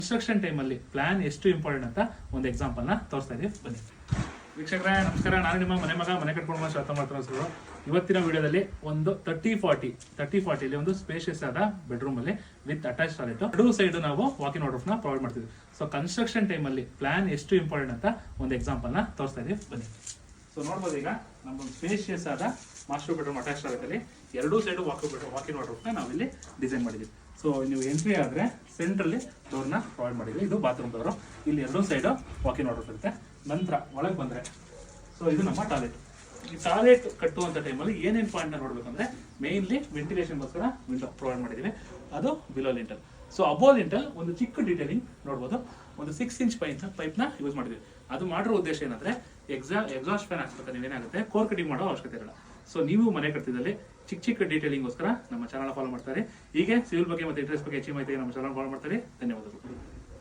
Construction ಟೈಮಲ್ಲಿ plan ಎಷ್ಟು important ಅಂತ ಒಂದು ಎಕ್ಸಾಂಪಲ್ನ ತೋರಿಸ್ತಾ ಇದೀವಿ, ಬನ್ನಿ. ವೀಕ್ಷಕರೇ ನಮಸ್ಕಾರ, ನಾನು ನಿಮ್ಮ ಮನೆ ಕಟ್ಕೊಂಡು ಶ್ವೇತ ಮಾಡ್ತಾರೆ. ಇವತ್ತಿನ ವಿಡಿಯೋದಲ್ಲಿ ಒಂದು 30-40 ಒಂದು ಸ್ಪೇಷಿಯಸ್ ಆದ ಬೆಡ್ರೂಮ್ ಅಲ್ಲಿ ವಿತ್ ಅಟ್ಯಾಚ್ ಟಾಯ್ಲೆಟ್, ಎರಡು ಸೈಡ್ ನಾವು ವಾಕಿಂಗ್ ವಾರ್ಡ್ರೋಬ್ ನ ಪ್ರೊವೈಡ್ ಮಾಡ್ತೀವಿ. ಸೊ ಕನ್ಸ್ಟ್ರಕ್ಷನ್ ಟೈಮಲ್ಲಿ ಪ್ಲಾನ್ ಎಷ್ಟು ಇಂಪಾರ್ಟೆಂಟ್ ಅಂತ ಒಂದು ಎಕ್ಸಾಂಪಲ್ನ ತೋರಿಸ್ತಾ ಇದೀವಿ, ಬನ್ನಿ. ಸೊ ನೋಡ್ಬೋದು, ಈಗ ನಮ್ಮೊಂದು ಸ್ಪೇಷಿಯಸ್ ಆದ ಮಾಸ್ಟರ್ ಬೆಡ್ರೂಮ್ ಅಟ್ಯಾಚ್ ಟಾಯ್ಲೆಟ್ ಅಲ್ಲಿ ಎರಡೂ ಸೈಡ್ ವಾಕಿಂಗ್ ವಾರ್ಡ್ರೋಬ್ ನ ನಾವಿಲ್ಲಿ ಡಿಸೈನ್ ಮಾಡಿದ್ವಿ. ಸೊ ನೀವು ಎಂಟ್ರಿ ಆದ್ರೆ ಸೆಂಟ್ರಲ್ಲಿ ಡೋರ್ನ ಪ್ರೊವೈಡ್ ಮಾಡಿದ್ವಿ. ಇದು ಬಾತ್ರೂಮ್ ಡೋರು, ಇಲ್ಲಿ ಎರಡೂ ಸೈಡ್ ವಾಕಿಂಗ್ ವಾರ್ಡ್ರೋಬ್ ಇರುತ್ತೆ. ನಂತರ ಒಳಗೆ ಬಂದ್ರೆ ಸೊ ಇದು ನಮ್ಮ ಟಾಯ್ಲೆಟ್. ಈ ಟಾಯ್ಲೆಟ್ ಕಟ್ಟುವಂತ ಟೈಮಲ್ಲಿ ಏನೇನು ಪಾಯಿಂಟ್ ನೋಡ್ಬೇಕಂದ್ರೆ ಮೇನ್ಲಿ ವೆಂಟಿಲೇಷನ್ಗೋಸ್ಕರ ವಿಂಡೋ ಪ್ರೊವೈಡ್ ಮಾಡಿದೀವಿ, ಅದು ಬಿಲೋ ಲಿಂಟಲ್. ಸೊ ಅಬೋ ಲಿಂಟಲ್ ಒಂದು ಚಿಕ್ಕ ಡೀಟೇಲಿಂಗ್ ನೋಡ್ಬೋದು, ಒಂದು 6 ಇಂಚ್ ಪೈಪ್ನ ಯೂಸ್ ಮಾಡಿದ್ವಿ. ಅದು ಮಾಡಿರೋ ಉದ್ದೇಶ ಏನಂದ್ರೆ ಎಕ್ಸಾಸ್ಟ್ ಫ್ಯಾನ್ ಹಾಕ್ಬೇಕು, ನೀವೇನಾಗುತ್ತೆ ಕೋರ್ ಕಟಿಂಗ್ ಮಾಡೋ ಅವಶ್ಯಕತೆ ಇರಲ್ಲ. ಸೊ ನೀವು ಮನೆ ಕಟ್ಟಿದಲ್ಲಿ ಚಿಕ್ಕ ಡೀಟೇಲಿಂಗ್ಗೋಸ್ಕರ ನಮ್ಮ ಚಾನಲ್ ಫಾಲೋ ಮಾಡ್ತಾರೆ. ಹೀಗೆ ಸಿವಿಲ್ ಬಗ್ಗೆ ಮತ್ತೆ ಇಂಟ್ರೆಸ್ಟ್ ಬಗ್ಗೆ ಹೆಚ್ಚಿನ ಮಾಹಿತಿ ನಮ್ಮ ಚಾನಲ್ ಫಾಲೋ ಮಾಡ್ತಾರೆ. ಧನ್ಯವಾದಗಳು.